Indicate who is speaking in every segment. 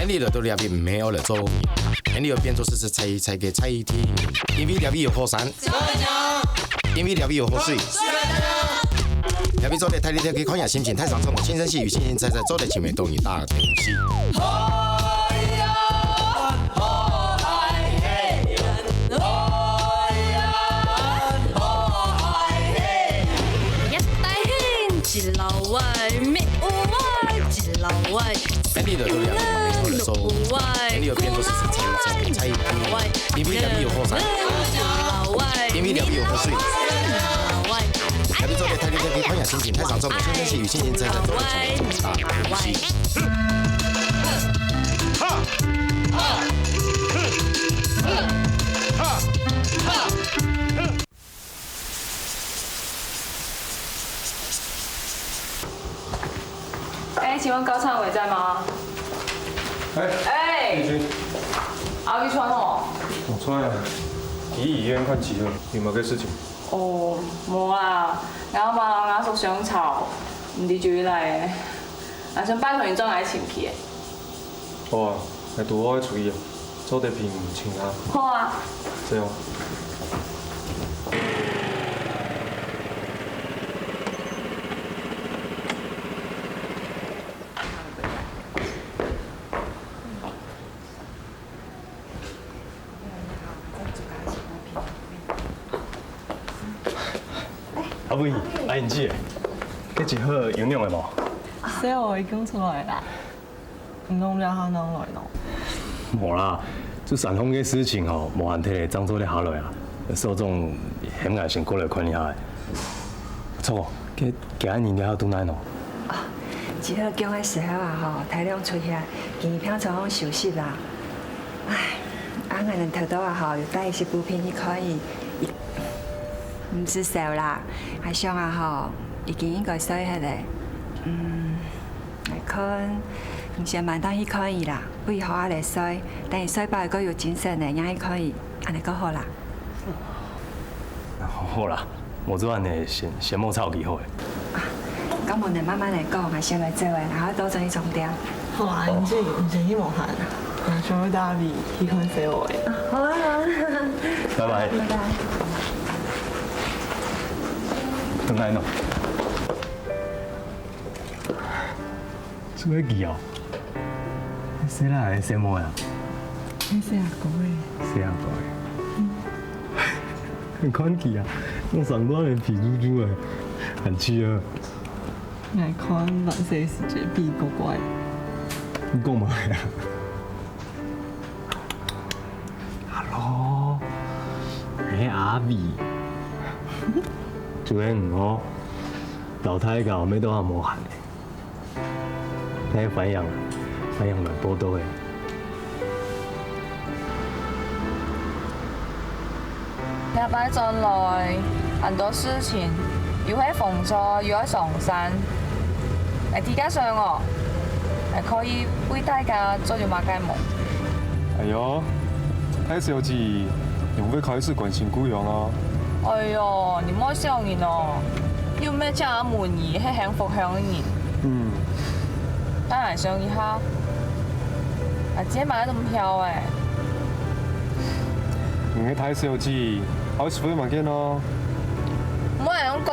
Speaker 1: 你的都两边没有了走，你的变作是才给菜一听，因为两边有火山，因为两边有河水。两边做的太厉害，可以看下心情太上冲，轻声细语，轻轻在走在前面都一大东西。
Speaker 2: 一老外，没有外，一老外。
Speaker 1: 你的都两边没有了走，你的变作是才一听，因为两边有火山，因为两边有河水。两边做的太厉害，可以看下心情太上冲，轻声细语，轻轻在走在前面都一大东西。
Speaker 3: 请问高灿伟在吗？
Speaker 4: 立军，
Speaker 3: 阿玉川哦。
Speaker 4: 我出来了，去医院看几了，有冇嘅事情？
Speaker 3: 哦，冇啦，我嘛我屬想吵，唔知注意嚟，我想拜託你將來前期。
Speaker 4: 好啊，係到我處理啊，周地平請啊。
Speaker 3: 好啊。
Speaker 4: 這樣。
Speaker 5: 阿妹，阿燕姐，你一好营养的无？
Speaker 6: 小我已经出来啦，唔通了他能来咯？
Speaker 5: 无啦，这山峰嘅事情吼，无限体嚟当做咧下落啊，受众险爱先过来看一下。不错，今日你了都哪喏？
Speaker 7: 啊，一号姜的时候啊吼，大量出现，建议平常休息啦。唉，俺个人头刀啊吼，又带一些补品，你可以。唔是瘦啦，还想啊吼，已经应该瘦下来。来看，唔是慢当去可以啦，不以后啊来瘦，等伊瘦饱个有精神的，也可以，安尼个好啦。
Speaker 5: 好啦，无做安尼先莫吵起好诶。
Speaker 7: 啊，咁我哋慢慢来讲，还先来做诶，然后多做一重点。
Speaker 6: 好啊，你这唔是希望喊啊，我想要打比去看小我诶。
Speaker 7: 好啊好啊。
Speaker 5: 拜拜。
Speaker 7: 拜拜。
Speaker 5: 等来喏，做咩记哦？谁来谁摸呀？
Speaker 6: 你是阿哥诶？
Speaker 5: 谁阿哥诶？很款气啊，用上光的皮猪猪诶，很气啊！
Speaker 6: 来看万世世界比国怪。
Speaker 5: 你讲嘛呀？Hello，阿比。主任哦，老太教咩都係無限嘅，睇反應來報道嘅。
Speaker 3: 下擺進來很多事情，又喺逢錯，又喺上山，大家上哦，可以為大家做咗馬街夢。
Speaker 4: 哎呦，睇小子，用會開始關心姑娘啊！
Speaker 3: 哎呦，你莫笑人哦，要咩真係滿意，係幸福向人。當然想一下，今天買得咁漂誒。
Speaker 4: 唔係睇小子，開始會物件咯。
Speaker 3: 唔好係咁講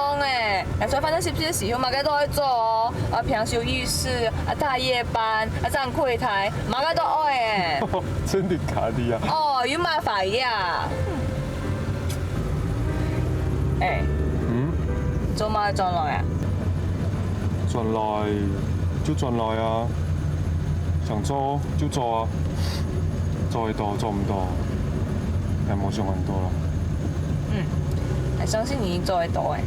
Speaker 3: 誒，所以反正是不是時候馬街都可以做哦，平時有浴室，大夜班，站櫃台，馬街都愛誒。
Speaker 4: 真的假的啊？
Speaker 3: 哦，要買快呀！做乜轉來啊？
Speaker 4: 轉來就轉來啊，想做就做啊，做得到做唔到，也冇想很多啦。
Speaker 3: 我相信你做得到誒。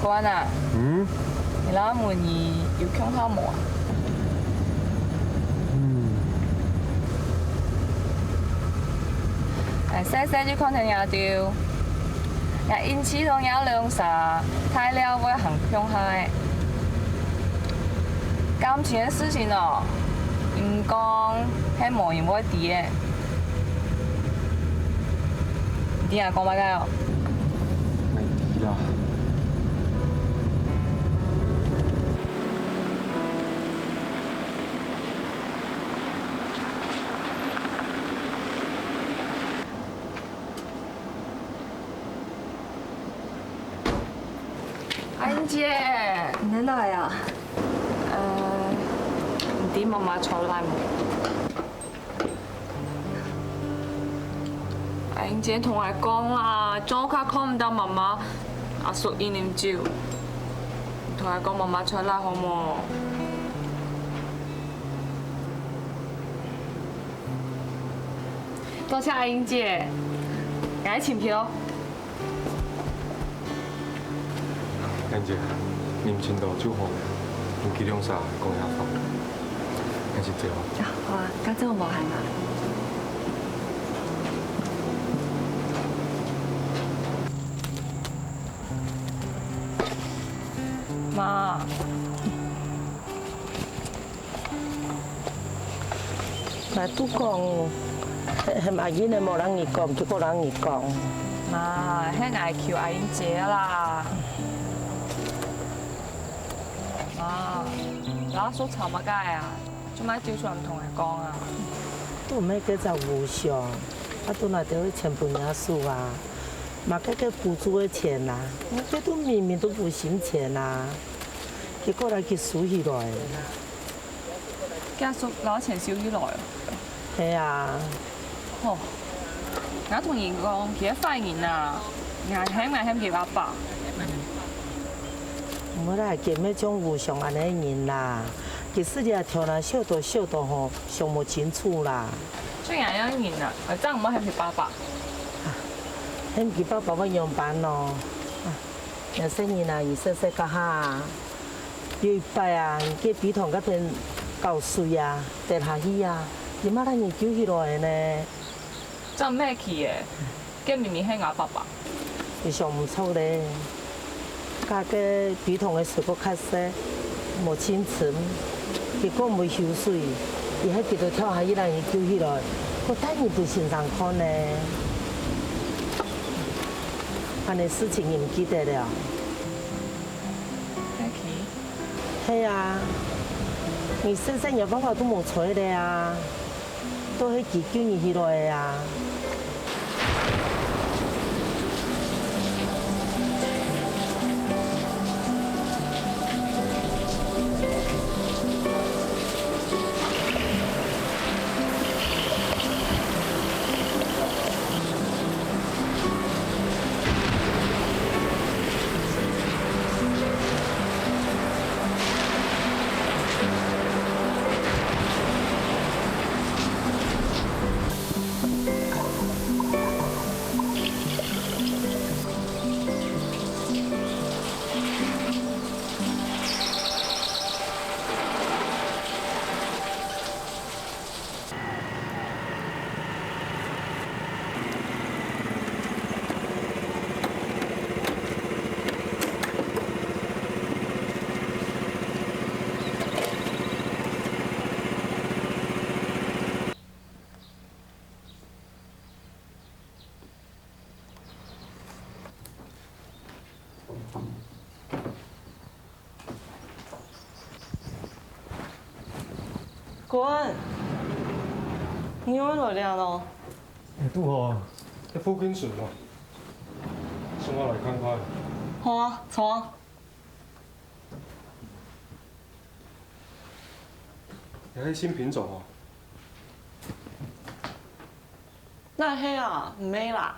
Speaker 3: 關啊？你諗滿意要傾下冇啊？細細就看成也掉。也因此同也兩啥，太了會行向下嘅。感情嘅事情哦，唔講係無言冇啲嘅。點啊講乜嘢哦？
Speaker 4: 沒啲啦。
Speaker 3: 阿英姐，
Speaker 7: 你来啊？
Speaker 3: 唔知媽媽出嚟冇？阿英姐同我講啦，早卡看唔到媽媽，阿叔意念照，同佢講媽媽出嚟好冇？多謝阿英姐，我錢票。
Speaker 4: 英姐，念前度祝賀，唔記兩曬講下法，英姐謝我。
Speaker 7: 好啊，家陣我無閒啦。
Speaker 3: 媽，
Speaker 8: 咪都講，係咪已經冇人兒講，叫個人兒講。
Speaker 3: 媽，係嗌叫阿英姐啦。媽，阿叔吵乜解啊？做乜照常唔同人講啊？
Speaker 8: 都咩叫做互相，都來得錢本也數啊，嘛嗰個補助的錢啦，我都明明都不嫌錢啦，結果來佢數起來。
Speaker 3: 家叔攞錢少起來。
Speaker 8: 係啊。
Speaker 3: 哦，我同人講，佢一發現啊，硬輕佢阿爸。
Speaker 8: 我啦見咩種互相安尼人啦，其實你條啦小道吼，想無清楚啦。
Speaker 3: 雖然有人啊，我真唔好係佢爸爸。
Speaker 8: 喺佢爸爸我上班咯，有些人啊，二細個下，有一擺啊，佢鼻筒嗰邊搞水啊，跌下去啊，點解咱研究起來呢？
Speaker 3: 真咩去嘅？佢明明係我爸爸。
Speaker 8: 你想唔錯咧。家個鼻筒嘅水果較細，無清澈，結果冇抽水，伊喺邊度跳下去，讓伊救起來，我等伊對身上看呢。安尼事情伊唔記得了。係啊，你先生有辦法都冇錯的啊，都係佢救伊起來的啊。
Speaker 6: 国安，你有落嚟咯？
Speaker 4: 拄好，喺附近順喎，送我來看看。
Speaker 6: 好啊，坐啊。
Speaker 4: 又係新品種哦。
Speaker 6: 那係啊，唔係啦。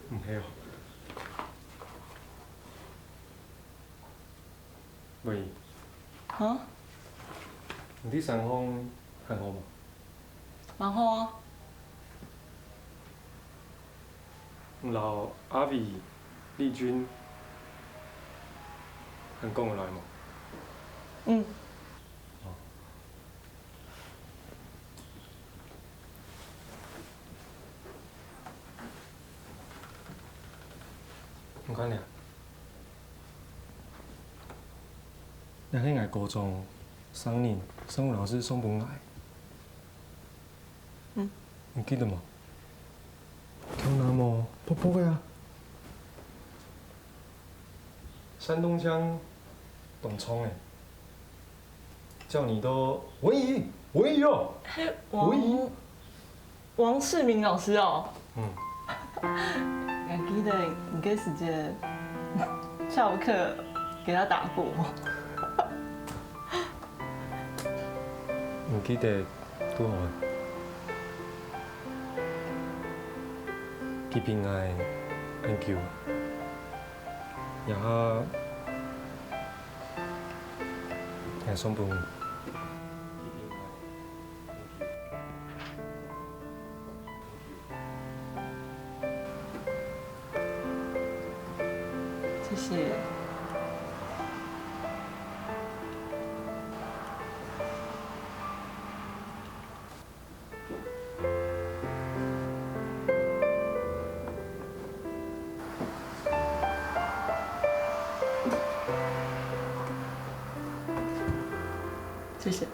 Speaker 4: 唔係哦。喂。
Speaker 6: 嚇？
Speaker 4: 你啲上空很好嗎？
Speaker 6: 蠻好啊。
Speaker 4: 然後阿偉、麗君很講得來嗎？
Speaker 6: 嗯。
Speaker 4: 唔該你。你喺我高中3年，生物老師送本來。
Speaker 6: 嗯。
Speaker 4: 你記得嗎？叫那麼婆婆呀。山東腔，東涌誒。叫你都文怡，文怡哦。
Speaker 6: 係
Speaker 4: 文怡。
Speaker 6: 王世明老師哦。
Speaker 4: 嗯。
Speaker 6: 我記得應該是個下午课给他打过。
Speaker 4: 唔記得都好。佢邊嗌 thank you，然後係送半。
Speaker 6: 谢谢。谢谢。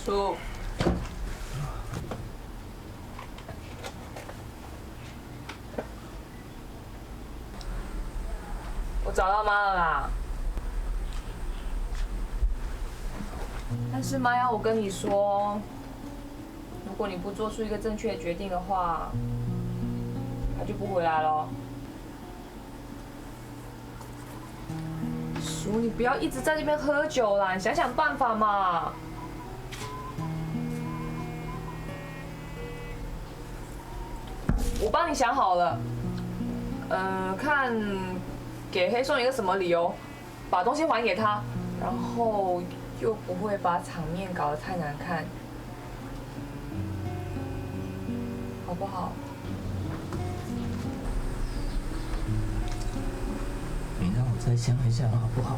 Speaker 3: 叔，我找到妈了啦。但是妈要我跟你说，如果你不做出一个正确的决定的话，她就不回来了。叔，你不要一直在这边喝酒啦，你想想办法嘛。我帮你想好了，看给黑松一个什么理由，把东西还给他，然后又不会把场面搞得太难看，好不好？
Speaker 1: 你让我再想一想好不好？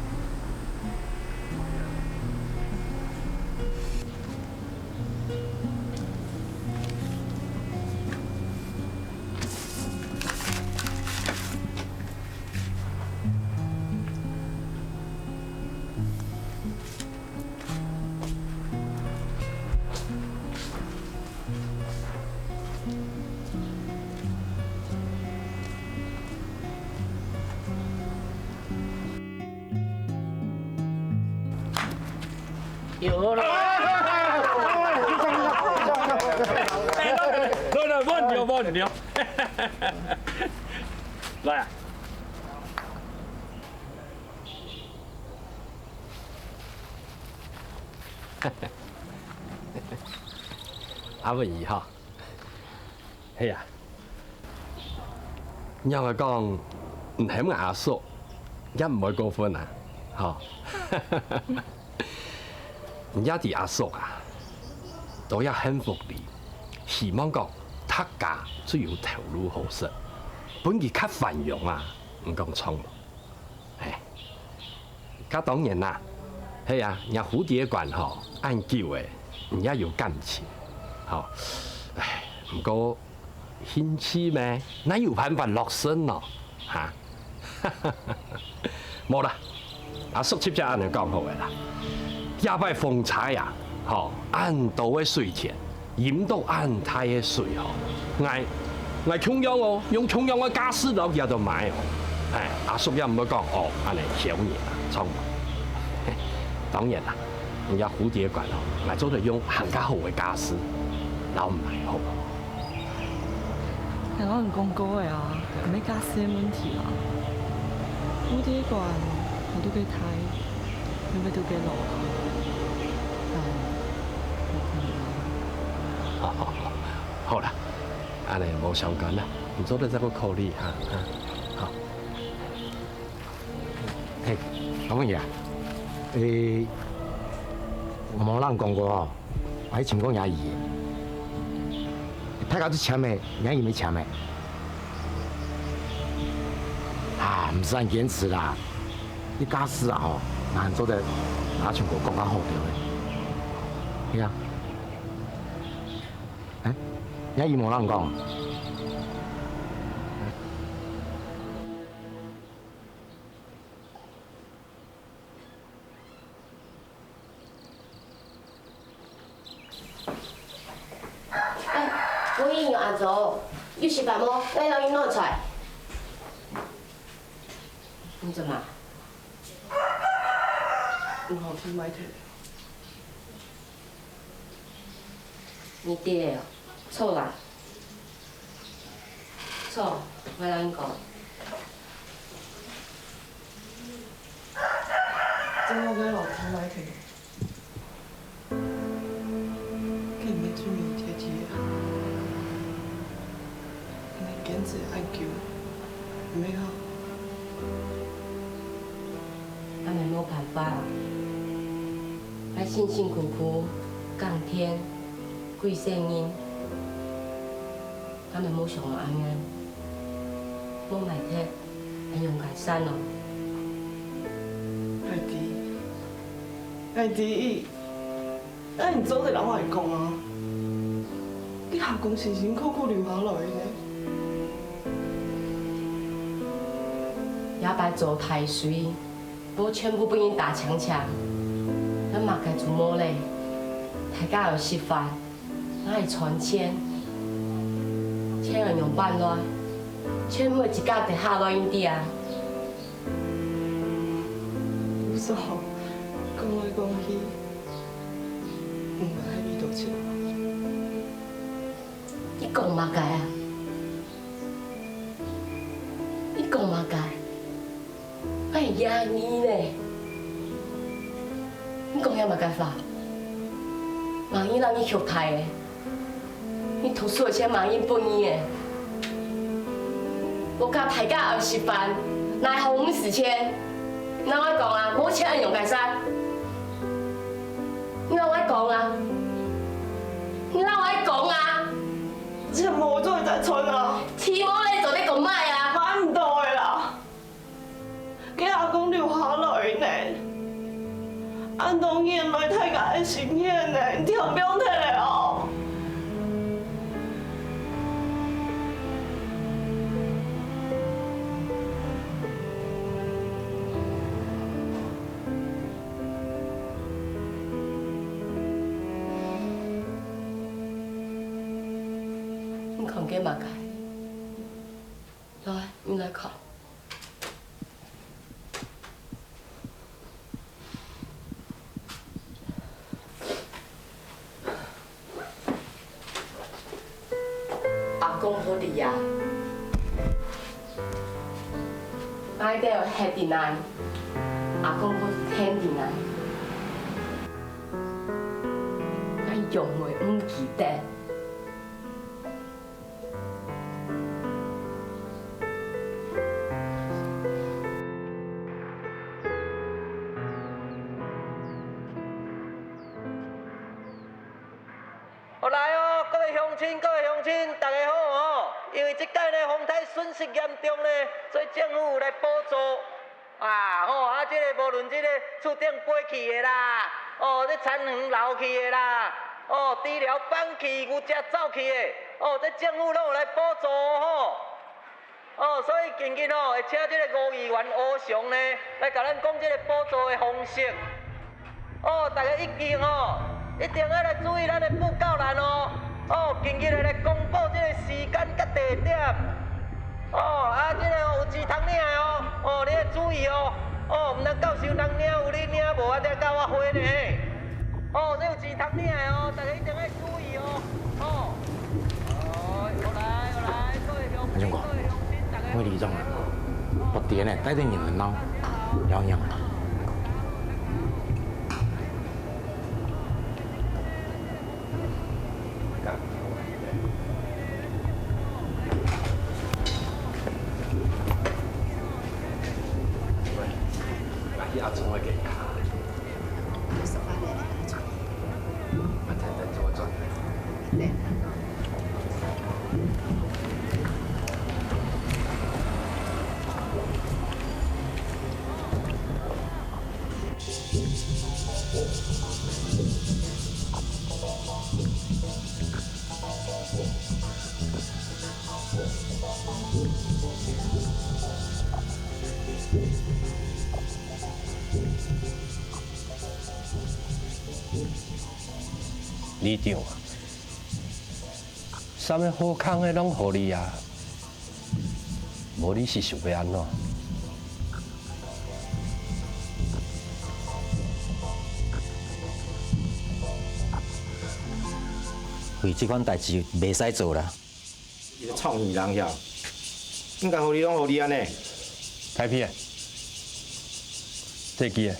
Speaker 9: 有了。來，幫你聊。來啊！阿文兒哈，係啊，因為講唔係阿叔，一唔會過分啊，嚇。而家啲阿叔啊，都要幸福啲，希望講大家最有投入好實，本佢較繁榮啊，唔講衝動。咁當然啦，係啊，人蝴蝶館嗬，按叫嘅，人家有感情，嗬。唉，唔過興趣咩，哪有辦法落身咯，嚇？冇啦，阿叔接只按你講好嘅啦。也拜風采啊，嗬，按到嘅水田，飲到按太嘅水嗬，嗌窮樣哦，用窮樣嘅家私樓入度買哦，阿叔又唔會講哦，安尼小嘢啊，錯冇。當然啦，人家蝴蝶館哦，嗌做嚟用更加好嘅家私，樓唔係好。
Speaker 6: 係可能講過嘅啊，係咩家私嘅問題啊？蝴蝶館我都幾睇，你咪都幾落啊？
Speaker 9: 好啦，安尼冇相干啦，唔做得再個考慮嚇。好。
Speaker 1: 嘿，阿文爺啊，我冇人講過哦，我喺前講也易，睇下都簽未？也易未簽未？啊，唔使人堅持啦，啲家私啊吼，難做得拿全國更加好啲嘅，係啊。也易冇人講，
Speaker 10: 我已经按做，有食饭无？来让伊拿出来。你做嘛？
Speaker 6: 唔好听买摕。
Speaker 10: 你爹哦，错啦，错，我让伊讲。
Speaker 6: 真我给老天买摕。佢唔係專門貼紙啊，你堅持愛叫，唔係好。
Speaker 10: 俺们没办法，俺辛辛苦苦降天，贵生因，俺们冇上安安，冇买贴，俺用改善咯。
Speaker 6: 爱弟，你做个人我会讲啊，你下工辛辛苦苦留下来的。
Speaker 10: 也白做太水，无全部俾因打枪枪，咱嘛该做么嘞？大家有食饭，咱会传钱，钱要用办落，钱每一角得下落因底啊。
Speaker 6: 有啥？讲来讲去，唔係喺呢度錢。
Speaker 10: 你讲嘛该啊？你讲嘛该？哎呀你呢？你讲遐嘛该法？万一让你学台的，你读书的钱万一分伊的，我甲大家后食饭，哪会互阮死钱？哪我讲啊？无钱用该啥？你哪我讲啊？你哪我讲啊？
Speaker 6: 錢冇咗就存啊！
Speaker 10: 黐毛你做啲咁乜啊？
Speaker 6: 買唔到嘅啦，給阿公留下來呢。按當然來大家嘅心願呢，你聽唔聽嚟哦？
Speaker 10: 你看给嘛开？来，你来看。阿公好啲啊！我哋有吃啲奶，阿公好聽啲奶，我用會唔記得。
Speaker 11: 好来哦，各位乡亲，大家好哦！因为即届呢风台损失严重呢，所以政府来补助啊即个无论即个厝顶飞去的啦，这田园流去的啦，治疗放弃、牛只走去的，这政府拢有来补助所以近日会请即个吴议员吴雄呢来甲咱讲即个补助的方式。大家一定一定要来注意咱的布告栏近日来公布这个时间甲地点。这个有钱通领的你要注意唔通到时有人领有你领无再甲我回呢。这有钱通领的大家一定要注意好来，各位乡亲，
Speaker 1: 我李总啊，我爹呢带着你们闹，要样了。
Speaker 9: 阿聪会给他。把台灯给我转。对。李长啊，啥物好康的拢互你啊，无你是想要安怎？
Speaker 11: 为这款代志袂使做啦。
Speaker 1: 你个创意人遐，应该互你拢互你安尼。
Speaker 9: 开屁的，这支的。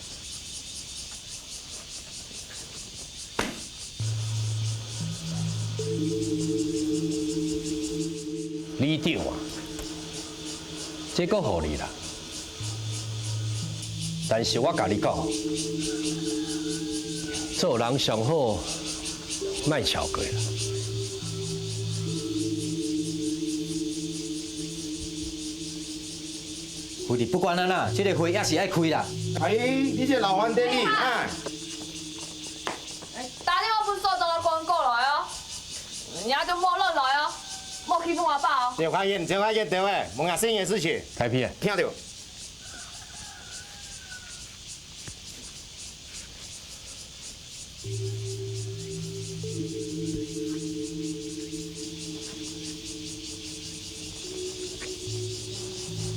Speaker 9: 李长啊，这个互你啦。但是我甲你讲，做人上好，莫超过啦。
Speaker 11: 夫人不管安啦，这个会也是爱开啦。
Speaker 1: 哎，你这老番店你啊！
Speaker 3: 打电话不是说等我关过来哦，你还就莫乱来哦，莫欺负我爸哦。
Speaker 1: 赵开燕，对诶，问下生意的事情。
Speaker 9: 开屁的。
Speaker 1: 听到。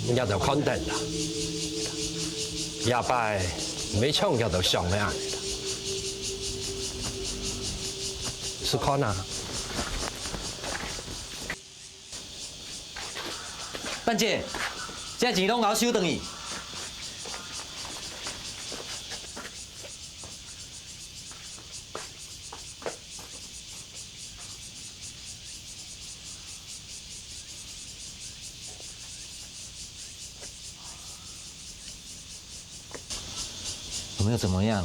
Speaker 9: 也就肯定啦，下摆每场也就上那样的啦，是看呐。
Speaker 11: 范姐，这钱拢熬收等去。有没有怎么样？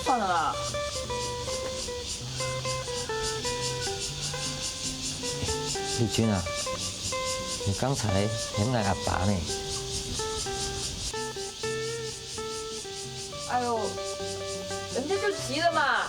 Speaker 3: 算了啦。
Speaker 11: 丽君啊，你刚才很爱阿爸呢。
Speaker 3: 哎呦，人家就急了嘛。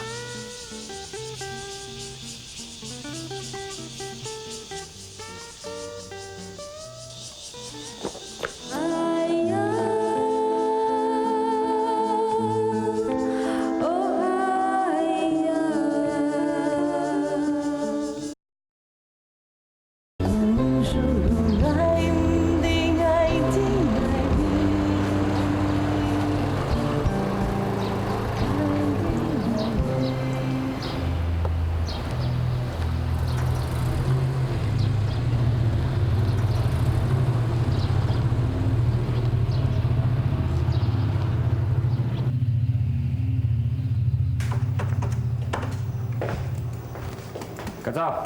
Speaker 12: 改造，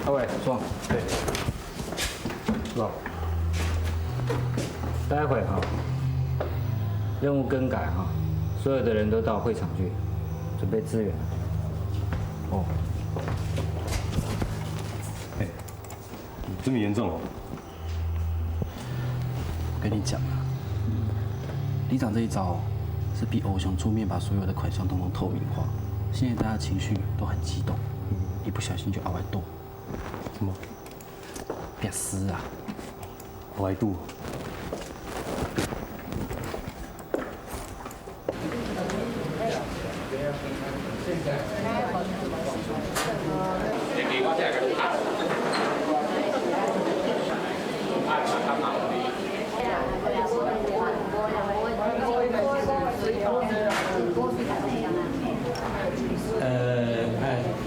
Speaker 12: 阿伟，爽，对，是吧？待会哈，任务更改哈，所有的人都到会场去，准备支援。哦。
Speaker 5: 哎，这么严重哦？
Speaker 13: 我跟你讲啊，里长这一招是比偶像出面把所有的款项统统透明化。现在大家情绪都很激动，一不小心就往外剁。
Speaker 5: 什么？
Speaker 13: 别撕啊！
Speaker 5: 外渡。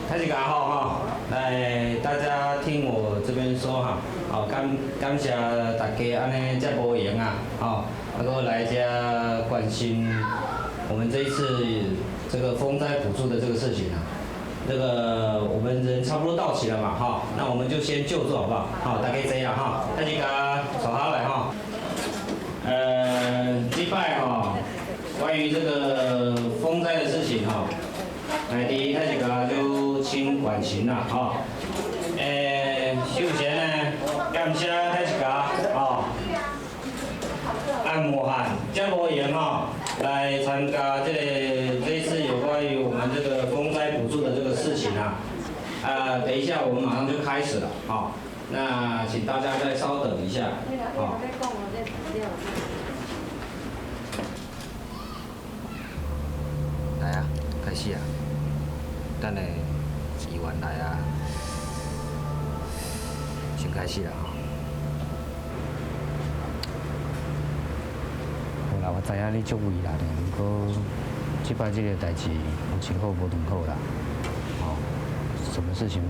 Speaker 12: 开始讲好哈，来大家听我这边说哈，好感谢大家安尼这无闲啊，好，能够来这关心我们这一次这个风灾补助的这个事情啊，这个我们人差不多到齐了嘛哈，那我们就先就座好不好？好，大家这样哈，大家坐下来哈。这摆哈，关于这个风灾的事情哈。第一开始就请关心啦，吼。首先呢，感谢开始按摩汉江博言来参加这一次有关于我们这个风灾补助的这个事情啊。等一下我们马上就开始了，那请大家再稍等一下，来啊，开始啊。等下资源来啊，先开始啦吼。好啦，我知影你足为难的，不过即摆这个代志有前后无两好啦，哦，什么事情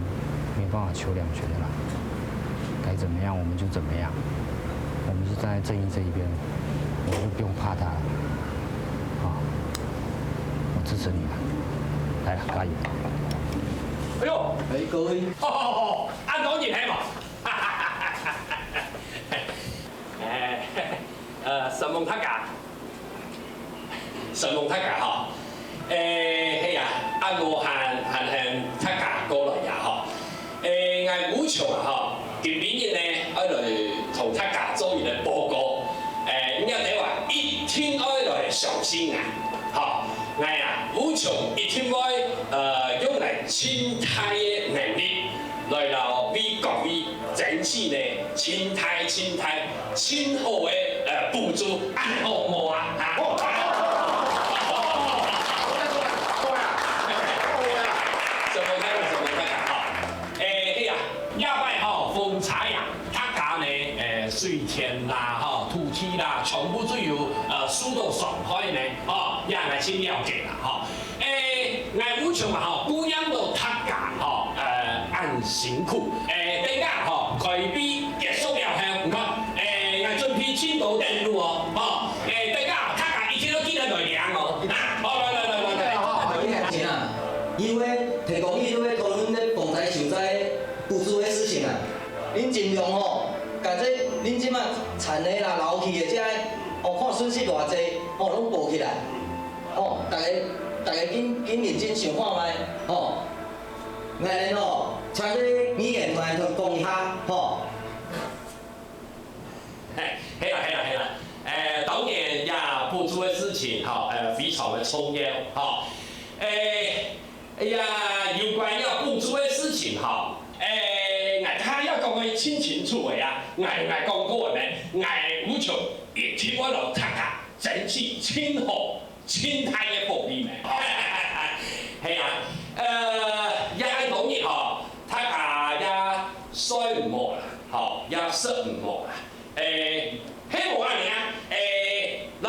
Speaker 12: 没办法求两全的啦，该怎么样我们就怎么样，我们是站在正义这一边，我们就不用怕他了，啊，我支持你啦，来了，加油！
Speaker 9: 哎呦，
Speaker 12: 哎，各位，
Speaker 9: 好，按总你睇嘛，神夢塔架，神夢塔架吼，係啊，按我行塔架過來呀吼，我武場啊吼，今年呢愛來同塔架做一個報告，應該你話一天愛來上心啊，吼，我啊武場一天愛用來清態嘅能力。來到為各位爭取呢清態清好嘅補助，按好無啊？什麼睇嚇？嘿呀，亞擺吼風采呀，他家呢水田啦、吼土地啦，全部都有受到傷害呢，哦，也係先了解啦，吼。我武場嘛吼，姑娘到他家吼，按辛苦，等下吼開比結束了後，唔該，我準備簽到登錄哦，吼，等下他家一天都記得來量哦，好來，
Speaker 11: 好，錢啊，因為提供伊都要討論咧防災受災補助的事情啊，恁盡量吼，甲這恁即馬田的啦、樓氣的這，哦看損失偌濟，哦攏報起來，哦，大家緊認真想看覓，吼，我哋吼，請啲議員來同講一下，吼。
Speaker 9: 係啦，當然也補助的事情，吼，非常的重要，吼，有關要補助的事情，吼，我睇要講得清清楚嘅呀，我講過呢，我武場一天我就睇下，爭取清好。清態嘅福利呢？係啊，也係當然吼，他家也衰唔好啦，吼，也失唔好啦。希望啊你啊，來，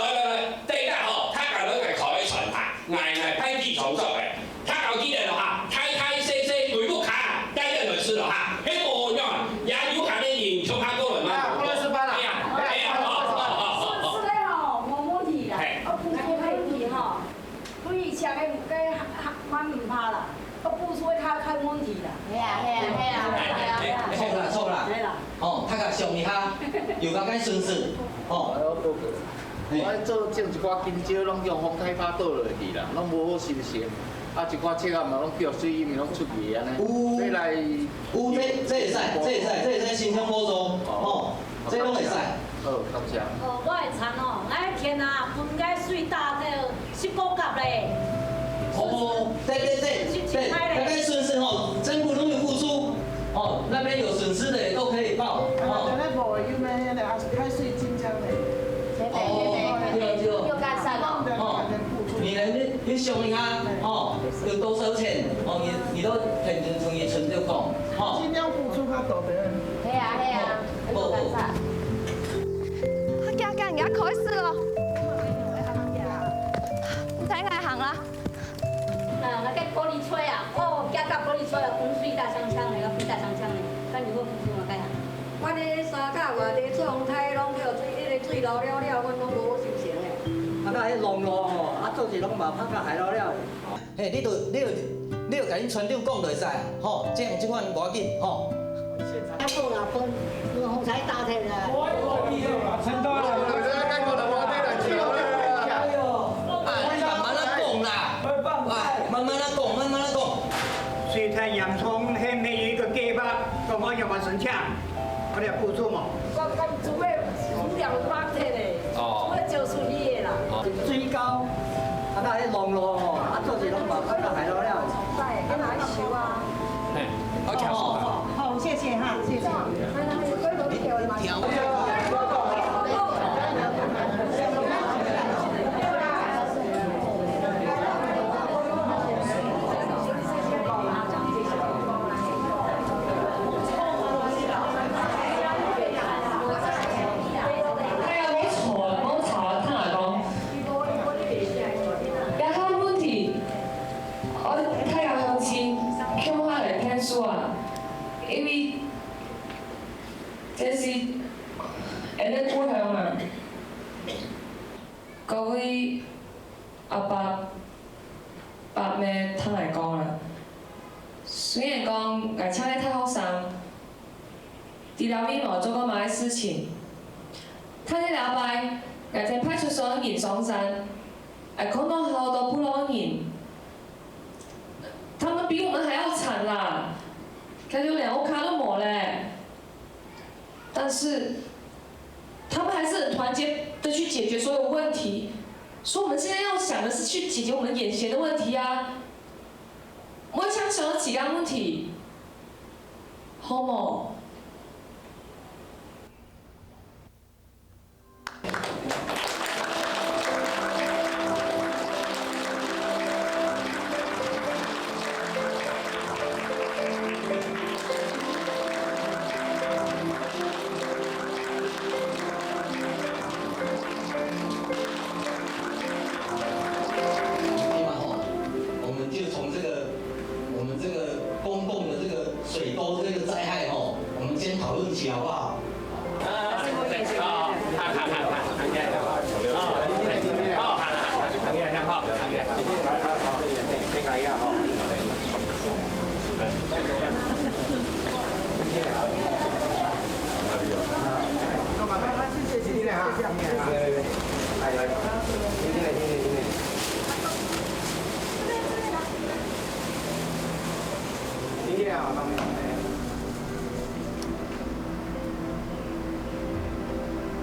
Speaker 9: 第家吼，他家兩個開船牌，捱批地創作嘅，他搞啲嘢咯嚇，太細回不卡，第一來試咯嚇，希望樣也有可能引出他過來嘛。過來示範啦。
Speaker 14: 蠻唔怕啦，個步數較問題啦。
Speaker 11: 錯啦，哦，他甲上一下又甲解損失，哦。
Speaker 15: 我做種一寡金蕉，攏用風颱拍倒落去啦，攏無好收成。啊，一寡切啊嘛，攏叫水因為攏出味安尼。你來
Speaker 11: 有這會使申請補助，哦，這攏會使。
Speaker 15: 好，感謝。
Speaker 14: 哦，我會田哦，我田啊，分解水大個15甲咧。
Speaker 11: 哦，對，大概損失吼，政府都有付出，哦，那邊有損失的也都可以報，哦。那無有咩咧，海水金漿的。就改善了，哦。你能你想一下，哦，有多少錢，哦，你都肯定從你存就講，哦。盡量付出較多的。係啊，有改善。
Speaker 16: 人家開始咯，唔使嗌行啦。
Speaker 14: 我cái玻璃吹啊，哦，加個玻璃吹啊，風水大槍槍嚟，個風大槍槍嚟，咁如果風水我計下。我哋三甲外地做風台，攏叫水，迄個水流了了，阮攏無好收成嘅。
Speaker 11: 啊，那迄浪咯吼，啊做是攏嘛拍甲害了了。嘿，你著甲恁村長講就會使，吼，這樣即款無要緊，吼。
Speaker 14: 啊，風啊風，風台大天啊。
Speaker 11: 很多啦，該講就無得來跳啦。慢慢地講。
Speaker 17: 水台洋葱還沒有一個計劃，講我要往上搶，我哋補助嘛。
Speaker 14: 我做咩煮料八隻咧？我就是你啦。
Speaker 11: 水高，啊那啲浪咯吼，啊做是攏嘛，拍甲害了了。
Speaker 14: 在，喺哪收啊？
Speaker 17: 好，謝謝哈，謝謝。
Speaker 3: 因为这是安尼过向嘛，各位阿爸妹通来讲啦。虽然讲家请咧太学生，除了面冇做过某些事情，他哋礼拜家庭派出所人上山，看到好多不老人，他们比我们还要惨啦，感觉连屋卡都冇嘞。但是他们还是很团结的去解决所有问题，所以我们现在要想的是去解决我们眼前的问题啊。我想想了几个问题，好冇？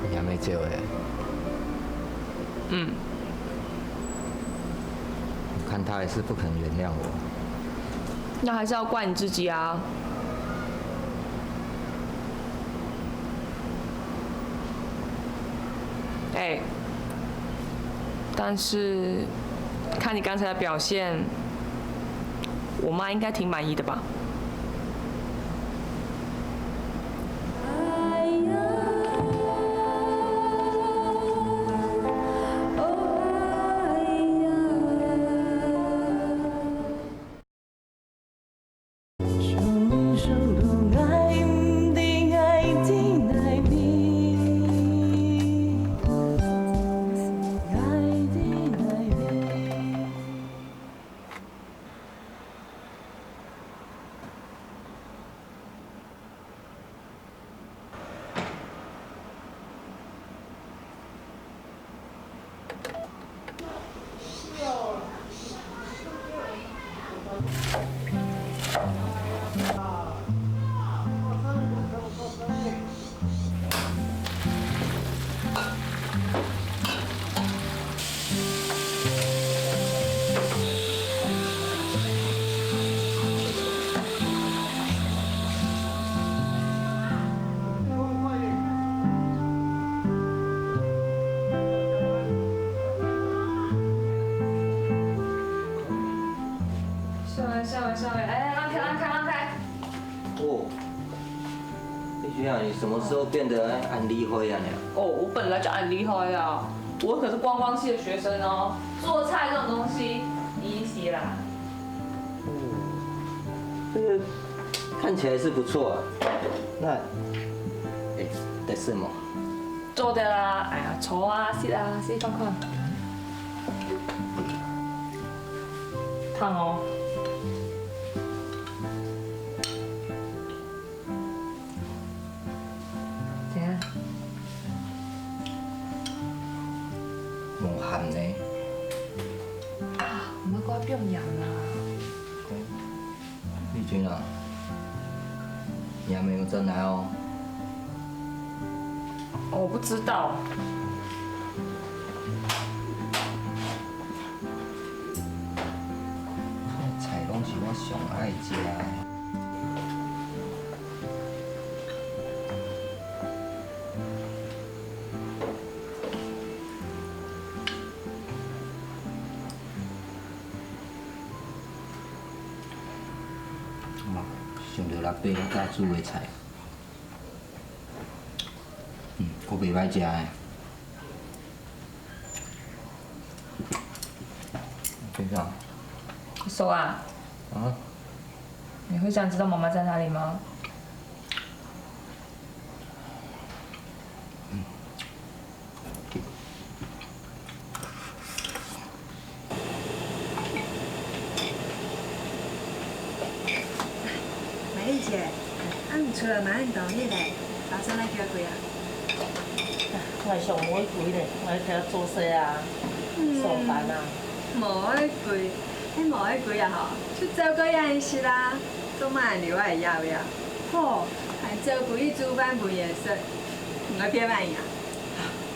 Speaker 11: 你还没救哎。
Speaker 3: 嗯。
Speaker 11: 我看他还是不肯原谅我。
Speaker 3: 那还是要怪你自己啊。但是看你刚才的表现，我妈应该挺满意的吧？
Speaker 11: 你什么时候变得安利会啊你？
Speaker 3: 哦，我本来就很厉害啊，我可是观光系的学生哦，做菜这种东西 easy 啦。
Speaker 11: 这个看起来是不错啊。那，得什么？
Speaker 3: 做的啦，哎呀，炒啊、食啊，食看看。烫哦。怎样？
Speaker 11: 无咸呢？
Speaker 3: 啊，唔好讲表扬啦。
Speaker 11: 丽君啊，你还没有真来哦。
Speaker 3: 我不知道。
Speaker 11: 菜拢是我上爱食的。想到咱爸我家煮的菜，阁袂歹食的。队长。
Speaker 3: 手啊。
Speaker 11: 啊？
Speaker 3: 你会想知道妈妈在哪里吗？
Speaker 7: 姐，唔出来蛮同意嘞，打算来叫几啊？
Speaker 8: 我上每鬼咧，我睇下做事啊，上班啊。
Speaker 7: 无迄贵，迄无迄贵啊吼，出走过样是啦，做嘛留来要呀？好，还照顾伊煮饭饭也是，唔该别买呀。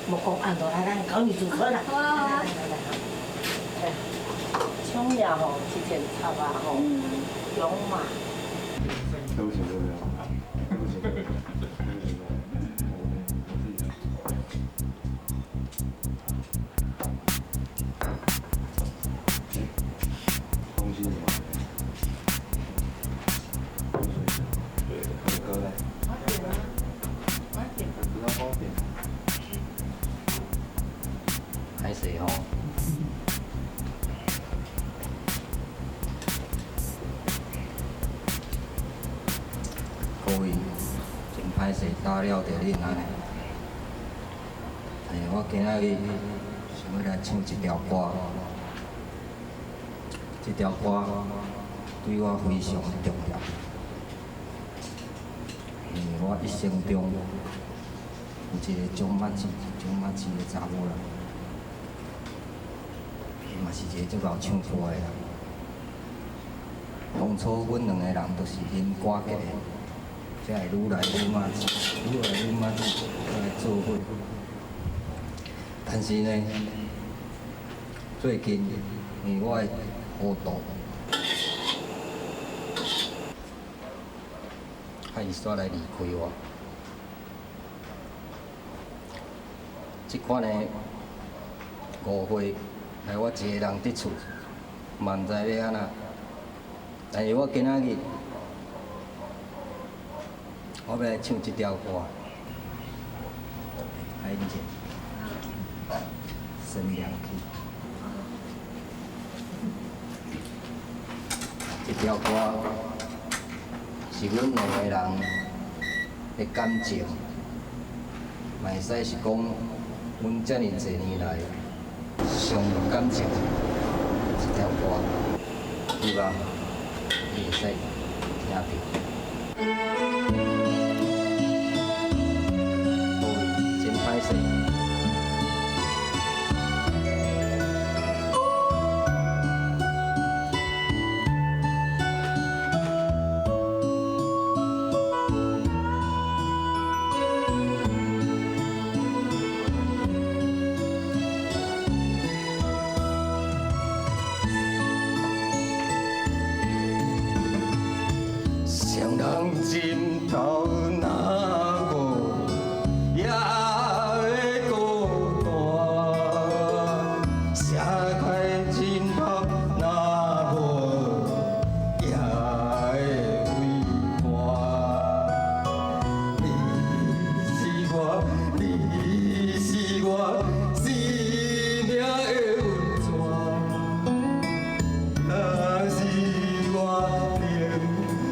Speaker 8: 莫讲按到来，咱搞你煮饭啦。
Speaker 7: 好啊。
Speaker 8: 葱呀吼，之前插啊吼，用嘛。
Speaker 4: 对不起，对不起，对不起。恭喜你啊！对，可以嘞。比较方便。
Speaker 12: 歹势吼。各位，真歹势打扰着恁安尼。我今仔日想要来唱一条歌，这条歌对我非常的重要。我一生中有一个种马子的查某人，伊嘛是一个足够唱歌的人。当初阮两个人都是因歌结的，才会愈来愈马子，来做伙。但是呢，最近因为我的糊涂，伊煞来离开我。即款的误会，害我一个人伫厝，嘛毋知要安那。但是我今仔日，我要来唱一条歌，海英姐。升凉气，这条歌是阮两个人的感情，嘛会使是讲阮遮尔侪年来上有感情一条歌，希望你会使听到。各位真歹势。
Speaker 18: 心头若无也会孤单，写开心头若无也会畏寒。你是我生命的温泉，若是我灵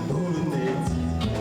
Speaker 18: 魂的一半。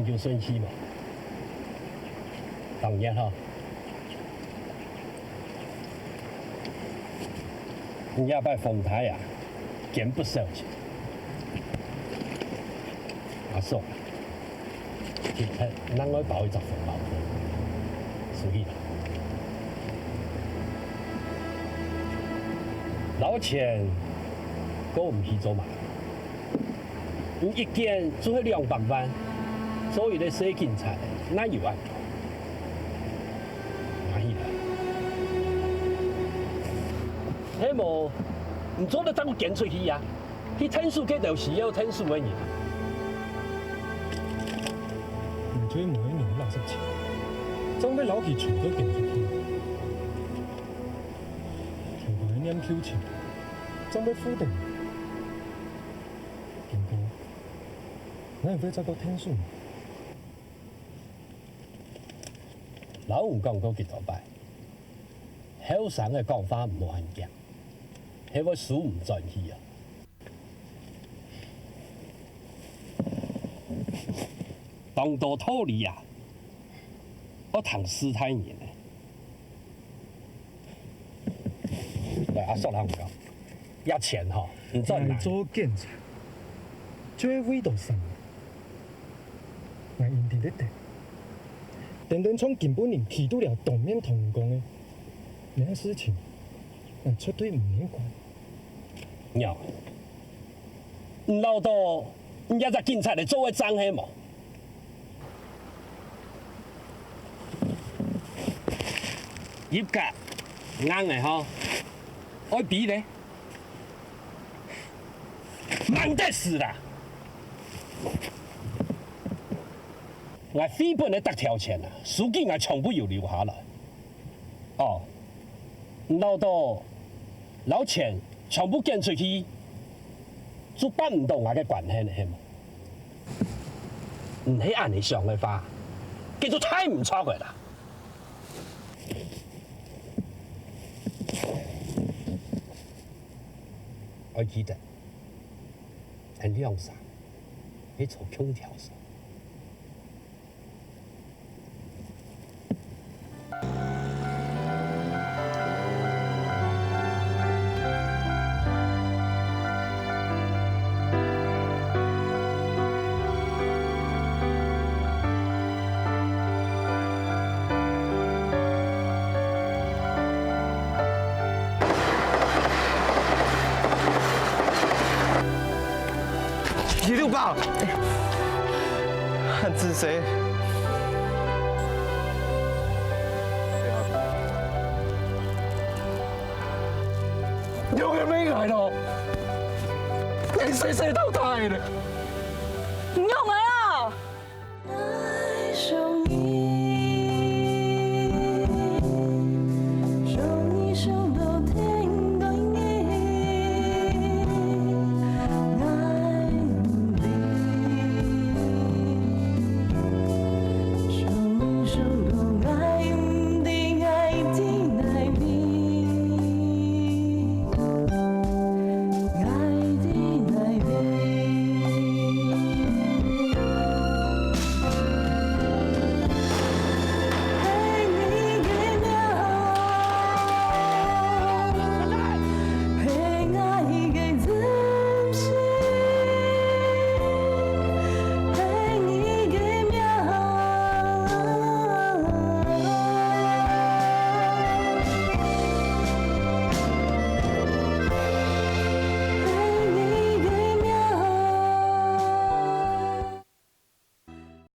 Speaker 9: 篮球顺序嘛。当然哈，你要拜丰台呀，见不少去。阿叔，其实咱爱包一只凤毛的，所以老钱，我唔去做嘛。你一件做200万，所以咧洗警察，哪有啊？哪有啊？迄无，唔做得等我见出去啊！去陈述，佮就是要陈述的人。
Speaker 4: 唔做每年垃圾钱，总要留去全都见出去。全部喺念 Q 钱，总要付定。咱会再个天数。
Speaker 9: 老有讲过几多摆，后生的讲法唔还讲，迄个书唔转去啊。当多土里啊，我谈斯坦人呢。对阿叔人讲，要钱吼，唔赚来。
Speaker 4: 做检查，最尾度什么？我因伫咧电电厂根本连提都了当面同讲的，那事情，那绝对唔免管。
Speaker 9: 鸟，老多，你也在警察里做位脏黑毛。入格硬的吼，爱比咧，忙得死啦！我飞本的得条钱啊，书记我从不有留下来。哦，老多老钱全部捐出去，做办唔到我嘅关系呢，係嘛？唔係按你想嘅法，叫做太唔錯嘅啦。我記得喺梁山，喺座空調上。
Speaker 18: 168，汉字谁？有人没来了，你谁谁淘汰了？
Speaker 14: 唔用